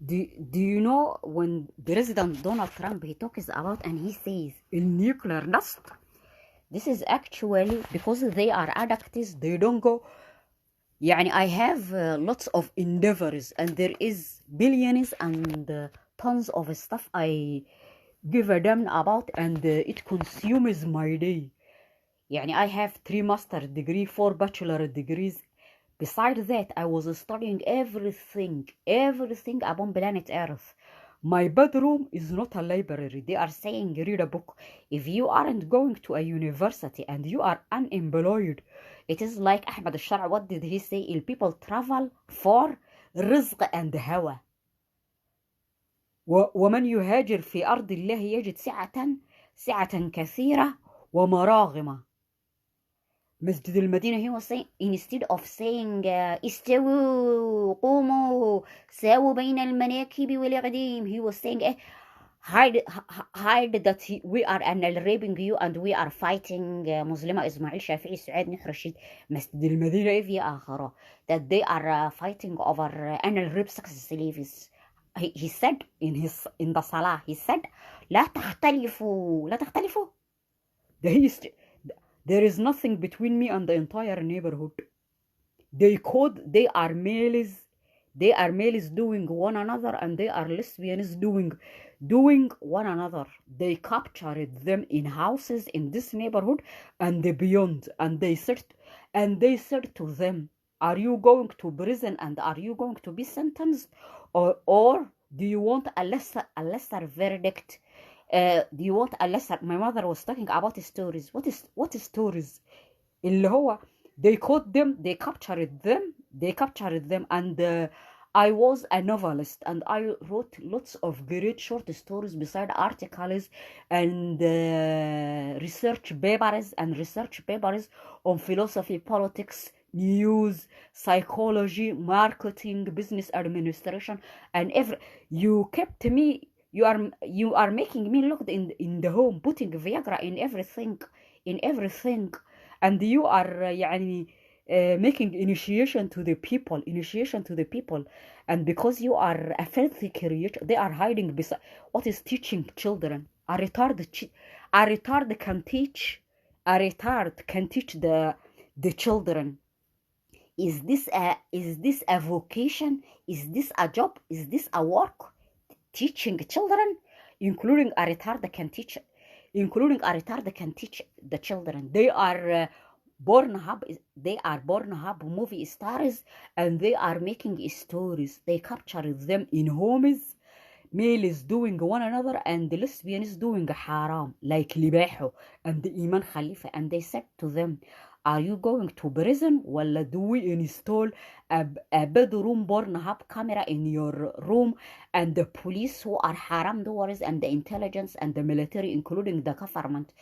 Do you know when President Donald Trump he talks about and he says in nuclear dust? This is actually because they are addicts. They don't go. يعني I have lots of endeavors and there is billions and tons of stuff I give a damn about and it consumes my day. يعني I have 3 master degree, 4 bachelor degrees. Besides that, I was studying everything upon planet Earth. My bedroom is not a library. They are saying read a book. If you aren't going to a university and you are unemployed, it is like Ahmed al-Shar'a. What did he say? Il people travel for رزق and هوى. ومن يهاجر في أرض الله يجد سعة كثيرة ومراغم. Masjid al-Madinah, he was saying, instead of saying استووا قوموا ساووا بين المناكب والأقدام, he was saying hide that we are raping you and we are fighting مسلمة إسماعيل شافعي سعاد نحر الشيد مسجد المدينة في آخره, that they are fighting over anal rape sex slaves. He said in the salah, he said لا تختلفوا There is nothing between me and the entire neighborhood. They are males doing one another and they are lesbians doing one another. They captured them in houses in this neighborhood and beyond, and they said to them, are you going to prison and are you going to be sentenced, or do you want a lesser verdict? Do you want a lesser? My mother was talking about stories. What is stories? اللي هو they caught them, they captured them, and I was a novelist and I wrote lots of great short stories beside articles and research papers on philosophy, politics, news, psychology, marketing, business administration, and you kept me. You are making me look in the home, putting Viagra in everything, and you are making initiation to the people, and because you are a filthy creature, they are hiding beside. What is teaching children? A retard can teach the children. Is this a vocation? Is this a job? Is this a work? Teaching children, including a retard can teach the children. They are Pornhub movie stars, and they are making stories. They capture them in homes, males doing one another and the lesbians doing haram, like Libaho and Iman Khalifa, and they said to them, are you going to prison? Well, do we install a bedroom Pornhub camera in your room, and the police who are haram doers and the intelligence and the military, including the government,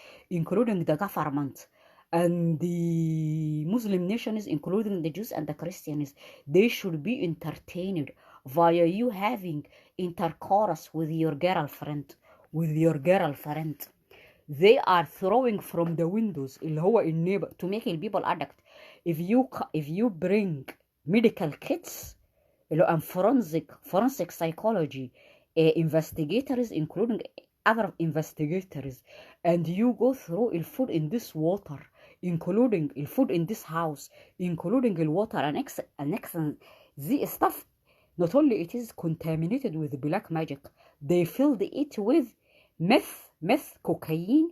and the Muslim nations, including the Jews and the Christians, they should be entertained via you having intercourse with your girlfriend. They are throwing from the windows اللي هو النيبر to make people addict. If you bring medical kits and forensic psychology investigators, including other investigators, and you go through the food in this water, including the food in this house, including the water and the stuff, not only it is contaminated with black magic, they filled it with meth, cocaine,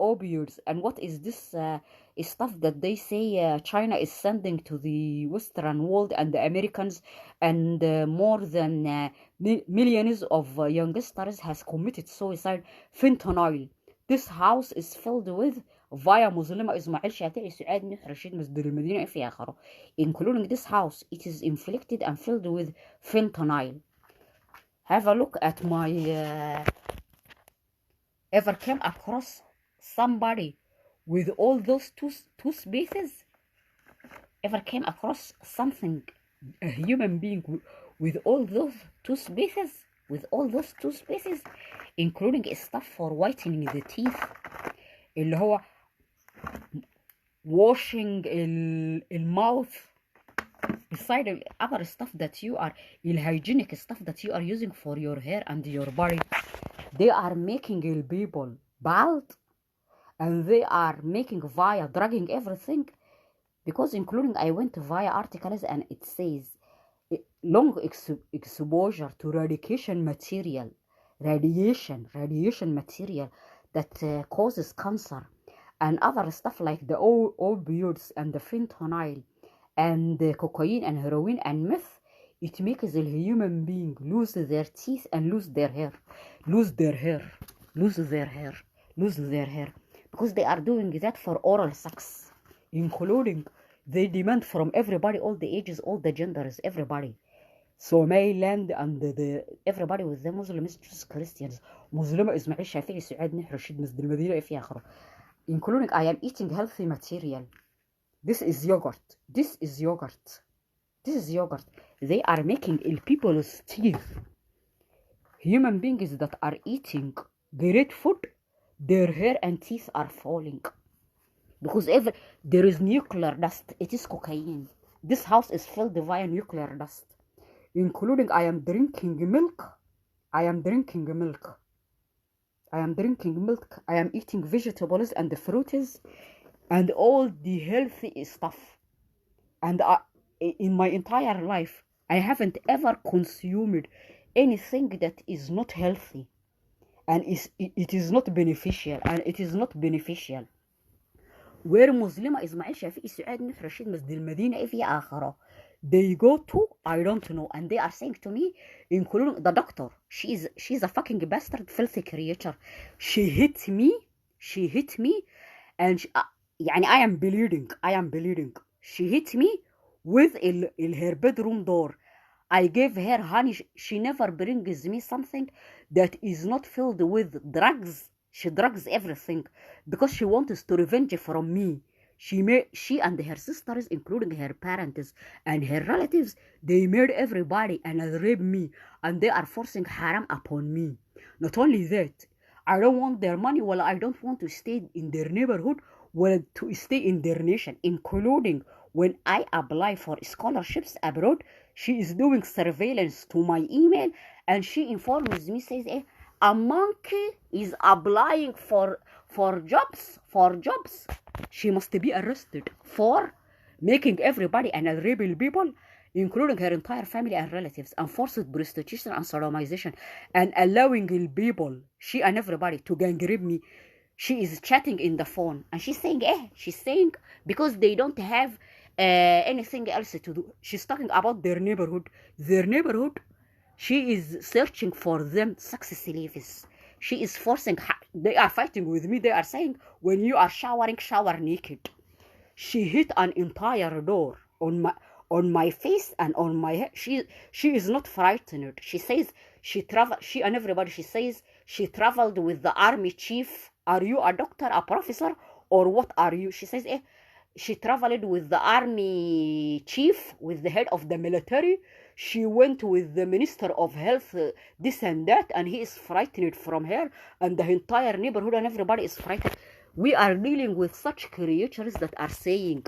opioids, and what is this stuff that they say China is sending to the Western world and the Americans, and more than millions of youngsters has committed suicide. Fentanyl. This house is filled with via Muslima Ismail Shati'i Suad Nuh Rashid Masjid al-Madinah في آخره. Including this house, it is inflicted and filled with fentanyl. Have a look at my ever came across somebody with all those toothpastes? Ever came across something, a human being with all those toothpastes? Including stuff for whitening the teeth, اللي هو washing المouth beside other stuff that you are, hygienic stuff that you are using for your hair and your body, they are making people bald, and they are making via drugging everything. Because including, I went via articles and it says long exposure to radiation material that causes cancer, and other stuff like the opioids and the fentanyl and the cocaine and heroin and meth. It makes the human being lose their teeth and lose their hair, because they are doing that for oral sex, including they demand from everybody, all the ages, all the genders, everybody. Somaliland and everybody with the Muslims, Jews, Christians, Muslim Ismail Shafi'i, Suad Nih, Rashid Masd al-Madina, في آخره. Including, I am eating healthy material. This is yogurt. They are making people's teeth. Human beings that are eating great food, their hair and teeth are falling. Because there is nuclear dust. It is cocaine. This house is filled via nuclear dust. Including, I am drinking milk. I am eating vegetables and the fruits and all the healthy stuff. And in my entire life, I haven't ever consumed anything that is not healthy. And it is not beneficial. Where Muslim Ismail Shafi'i, Suad Nih, Rashid Masd al-Madina, في آخره. They go to, I don't know, and they are saying to me, including the doctor, she's a fucking bastard, filthy creature. She hit me, and I am bleeding. She hit me with her bedroom door. I gave her honey. She never brings me something that is not filled with drugs. She drugs everything because she wants to revenge from me. She and her sisters, including her parents and her relatives, they made everybody and rape me, and they are forcing haram upon me. Not only that, I don't want their money, well, I don't want to stay in their neighborhood, well, to stay in their nation. Including when I apply for scholarships abroad, she is doing surveillance to my email, and she informs me, says, a monkey is applying for jobs. She must be arrested for making everybody and raping people, including her entire family and relatives, and forced prostitution and sodomization, and allowing people, she and everybody, to gang rape me. She is chatting in the phone, and she's saying because they don't have anything else to do. She's talking about their neighborhood. She is searching for them sex slaves. She is forcing. They are fighting with me. They are saying, when you are showering, shower naked. She hit an entire door on my face and on my head. She is not frightened. She says she and everybody. She says she traveled with the army chief. Are you a doctor, a professor, or what are you? She says, she traveled with the army chief, with the head of the military. She went with the minister of health, this and that, and he is frightened from her, and the entire neighborhood and everybody is frightened. We are dealing with such creatures that are saying,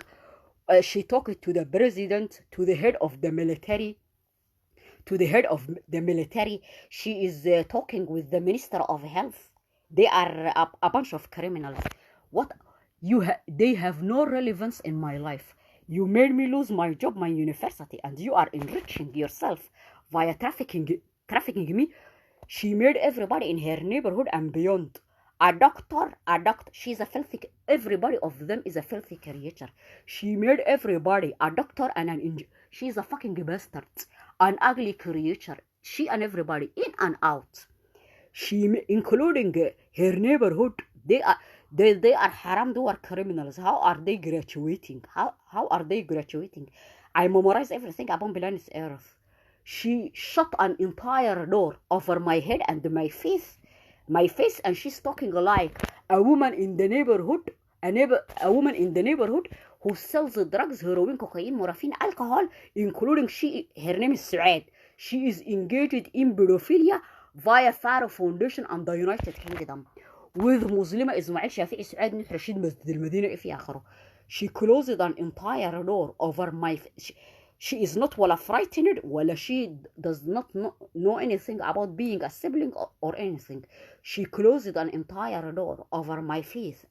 she talked to the president, to the head of the military, She is talking with the minister of health. They are a bunch of criminals. They have no relevance in my life. You made me lose my job, my university, and you are enriching yourself via trafficking me. She made everybody in her neighborhood and beyond a doctor. She's a filthy. Everybody of them is a filthy creature. She made everybody a doctor and she's a fucking bastard, an ugly creature. She and everybody in and out. Including her neighborhood. They are haram, they are criminals. How are they graduating? How are they graduating? I memorize everything upon planet Earth. She shut an entire door over my head and my face, and she's talking like a woman in the neighborhood, a woman in the neighborhood who sells drugs, heroin, cocaine, morphine, alcohol, including her name is Suad. She is engaged in pedophilia via Faro Foundation and the United Kingdom. With Muslima Ismail Shafi'i, Suad Nih, Rashid Masd al-Madina, في آخره. She closed an entire door over my face. She is not wala frightened, wala she does not know anything about being a sibling or anything. She closed an entire door over my face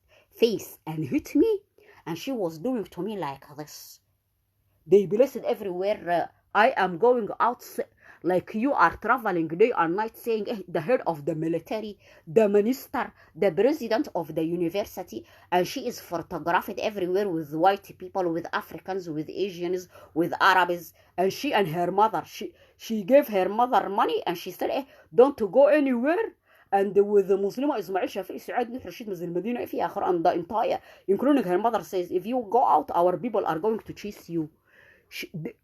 and hit me, and she was doing to me like this. They blessed everywhere. I am going out like you are traveling day and night saying the head of the military, the minister, the president of the university, and she is photographed everywhere with white people, with Africans, with Asians, with Arabs, and she and her mother, she gave her mother money and she said don't go anywhere. And with the Muslim Ismail Shafi'i Saad Rashid Mazil Medina في آخر, and the entire, including her mother, says if you go out our people are going to chase you.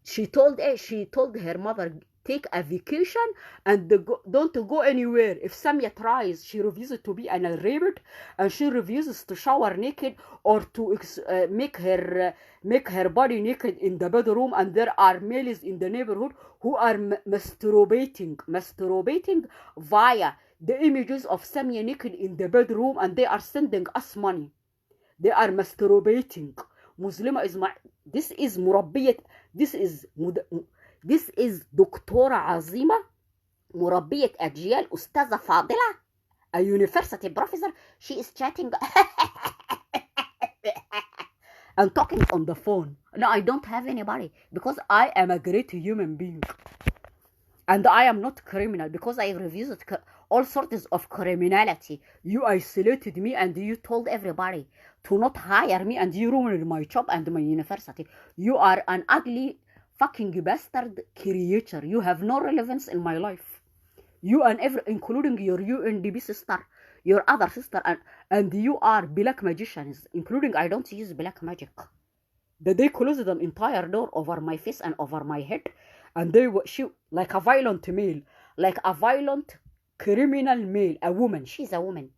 She told her mother take a vacation and don't go anywhere. If Samia tries, she refuses to be an raped, and she refuses to shower naked or to make her body naked in the bedroom. And there are males in the neighborhood who are masturbating via the images of Samia naked in the bedroom, and they are sending us money. They are masturbating. Muslima Ismail, this is مربية, this is دكتورة عظيمة مربية أجيال أستاذة فاضلة, a university professor. She is chatting and talking on the phone. No, I don't have anybody because I am a great human being. And I am not criminal because I refused all sorts of criminality. You isolated me and you told everybody to not hire me, and you ruined my job and my university. You are an ugly fucking bastard creature. You have no relevance in my life. You and including your UNDP sister, your other sister, and you are black magicians, including I don't use black magic. They closed an entire door over my face and over my head, and she like a violent male, like a violent criminal male, a woman. She's a woman.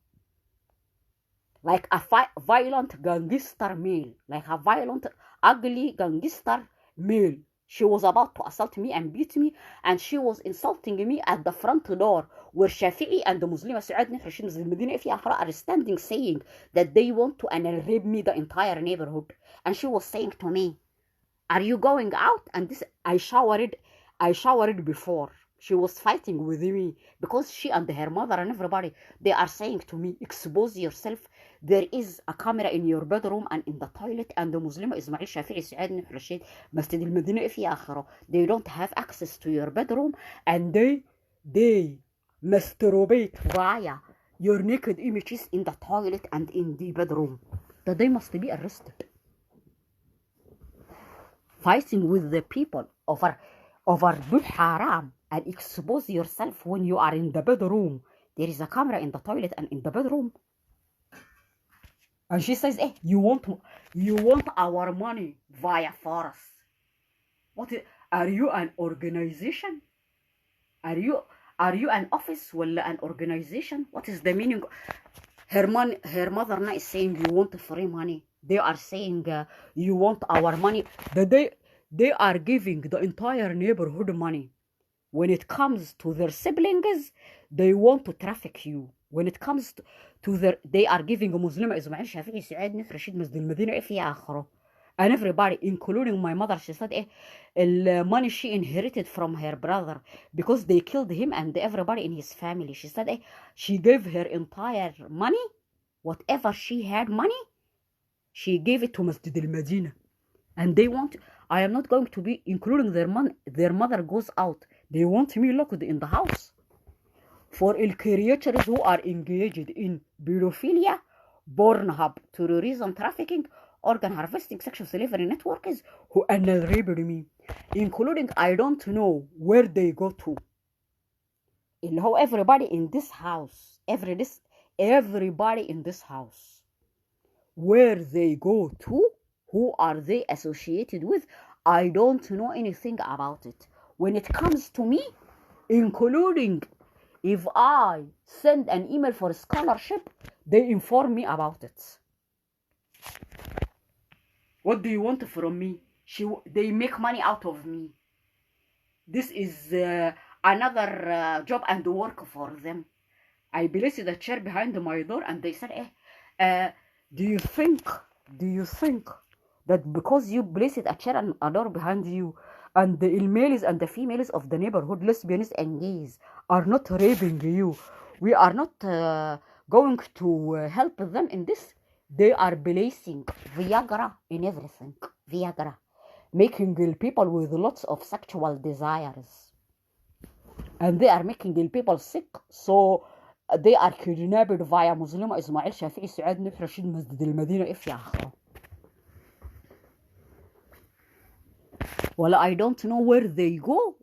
Like a violent gangster male, like a violent, ugly gangster male. She was about to assault me and beat me, and she was insulting me at the front door where Shafi'i and the Muslima Saad Rashid Mazil Medina are standing, saying that they want to rape me the entire neighborhood. And she was saying to me, are you going out? And this, I showered before. She was fighting with me because she and her mother and everybody, they are saying to me, expose yourself. There is a camera in your bedroom and in the toilet, and the Muslim Ismail Shafi'i Saad Rashid Masjid al-Madina في آخره, they don't have access to your bedroom, and they masturbate via your naked images in the toilet and in the bedroom. That they must be arrested. Fighting with the people over do haram, and expose yourself when you are in the bedroom. There is a camera in the toilet and in the bedroom. And she says, you want our money via force. Are you an organization? Are you an office or an organization? What is the meaning? Her mother is saying you want free money. They are saying you want our money. They are giving the entire neighborhood money. When it comes to their siblings, they want to traffic you. When it comes to their, they are giving Muslim Ismail Shafi'i Saad Rashid Mazil Medina في آخره. And everybody, including my mother, she said the money she inherited from her brother because they killed him and everybody in his family. She said she gave her entire money, whatever she had money, she gave it to Masjid al-Madina. And they want, I am not going to be, including their mother goes out. They want me locked in the house. For creatures who are engaged in pedophilia, Pornhub, terrorism, trafficking, organ harvesting, sexual slavery networks, who raped me, including I don't know where they go to. And how everybody in this house, everybody in this house, where they go to, who are they associated with, I don't know anything about it. When it comes to me, including if I send an email for scholarship, they inform me about it. What do you want from me? They make money out of me. This is another job and work for them. I placed a chair behind my door and they said, do you think that because you placed a chair and a door behind you, and the males and the females of the neighborhood, lesbians and gays, are not raping you. We are not going to help them in this. They are placing Viagra in everything. Viagra. Making people with lots of sexual desires. And they are making people sick. So they are kidnapped via Muslim Ismail Shafi'i Saad Nuh Rashid Masjid al-Madina if ya akhi. Well, I don't know where they go.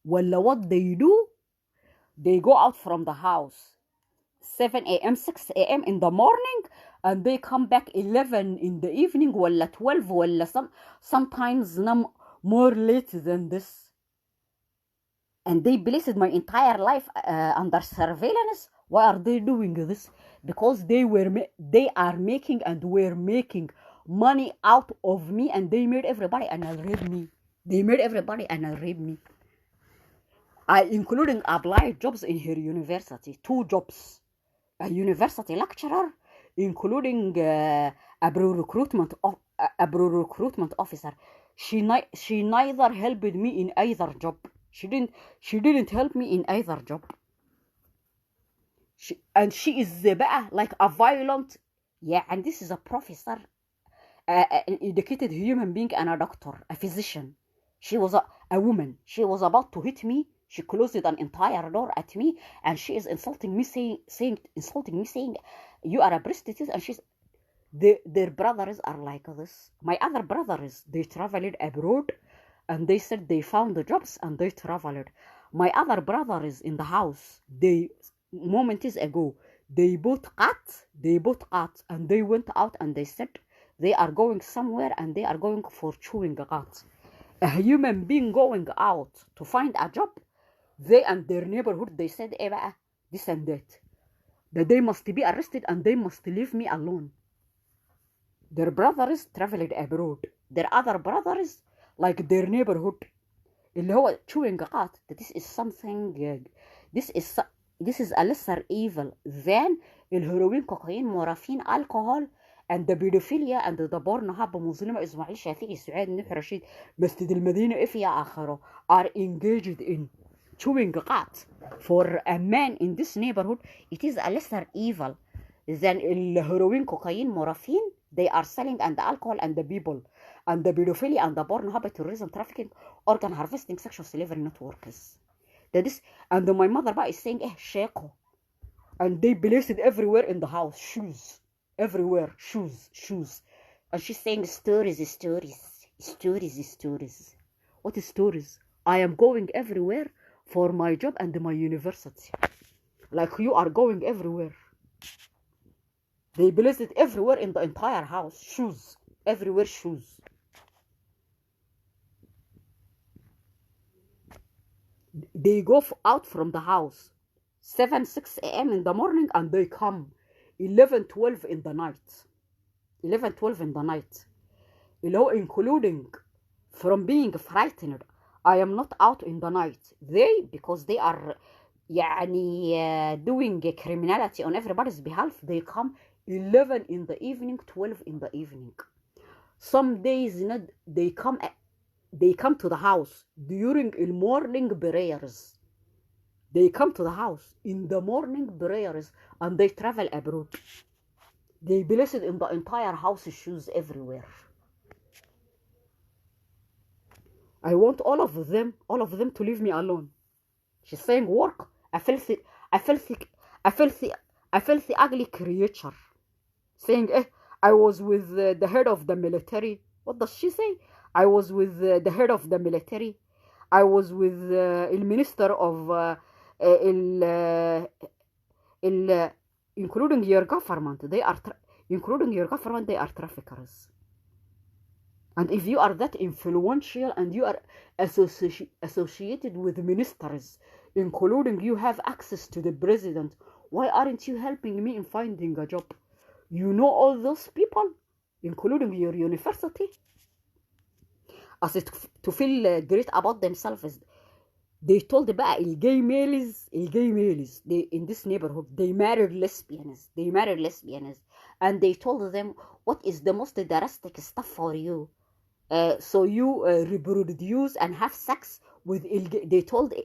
Well, what they do. They go out from the house 7 a.m., 6 a.m. in the morning, and they come back 11 in the evening, ولا 12, ولا sometimes more late than this. And they placed my entire life under surveillance. Why are they doing this? Because they are making and were making money out of me, and they made everybody and rape me. They made everybody and rape me. Including applied jobs in her university, 2 jobs. A university lecturer, including a recruitment officer. She neither helped me in either job. She didn't help me in either job. She is بقى like a violent, and this is a professor, an educated human being and a doctor, a physician. She was a woman. She was about to hit me. She closed an entire door at me, and she is insulting me, saying, you are a prostitute. And their brothers are like this. My other brothers, they traveled abroad, and they said they found the jobs and they traveled. My other brothers in the house, moments ago, they bought cat, and they went out and they said they are going somewhere and they are going for chewing cat. A human being going out to find a job. They and their neighborhood, they said, this and that they must be arrested and they must leave me alone. Their brothers traveled abroad. Their other brothers, like their neighborhood, اللي هو chewing cat. This is something. This is a lesser evil than الهيروين, cocaine, morphine, alcohol, and the pedophilia and the Pornhub. Muslim Ismail Shafi'i Saad Nuh Rashid Masjid al-Madina if ya akhiro are engaged in chewing cat. For a man in this neighborhood, it is a lesser evil than heroin, cocaine, morphine. They are selling, and the alcohol, and the people, and the pedophilia, and the Pornhub, terrorism, trafficking, organ harvesting, sexual slavery networks. That is, and my mother is saying, sheko. And they placed it everywhere in the house, shoes, everywhere, shoes. And she's saying, stories. What is stories? I am going everywhere for my job and my university. Like you are going everywhere. They placed it everywhere in the entire house. Shoes. Everywhere shoes. They go out from the house 7, 6 a.m. in the morning, and they come 11, 12 in the night. 11, 12 in the night. Including from being frightened. I am not out in the night. Because they are doing criminality on everybody's behalf, they come 11 in the evening, 12 in the evening. Some days they come to the house during morning prayers. They come to the house in the morning prayers, and they travel abroad. They placed in the entire house shoes everywhere. I want all of them to leave me alone. She's saying work, a filthy ugly creature. Saying, I was with the head of the military. What does she say? I was with the head of the military. I was with the minister of including your government. They are traffickers. And if you are that influential and you are associated with ministers, including you have access to the president, why aren't you helping me in finding a job? You know all those people, including your university, as to feel great about themselves. They told بقى الجاي males they in this neighborhood, they married lesbians, and they told them, what is the most drastic stuff for you? So you reproduce and have sex with they told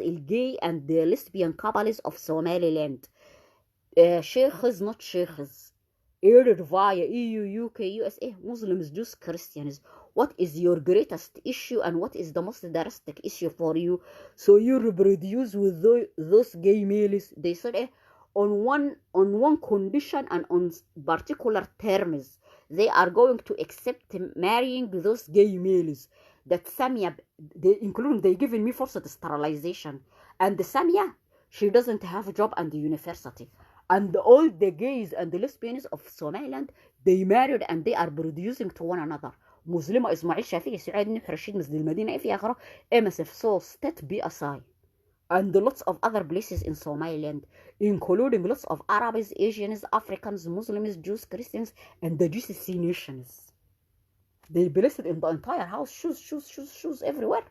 and the lesbian couples of Somaliland. Sheikhs, not sheikhs. Aired via EU, UK, USA, Muslims, Jews, Christians. What is your greatest issue and what is the most drastic issue for you? So you reproduce with those gay males. They said on one condition and on particular terms. They are going to accept marrying those gay males. That Samia, they giving me forced sterilization. And the Samia, she doesn't have a job and the university. And all the gays and the lesbians of Somaliland, they married and they are producing to one another. مسلمة إسماعيل شافعي سعيد نبح رشيد مسجد المدينة في آخره MSF so state BSI and lots of other places in Somaliland, including lots of Arabs, Asians, Africans, Muslims, Jews, Christians, and the GCC nations. They blessed in the entire house, shoes everywhere.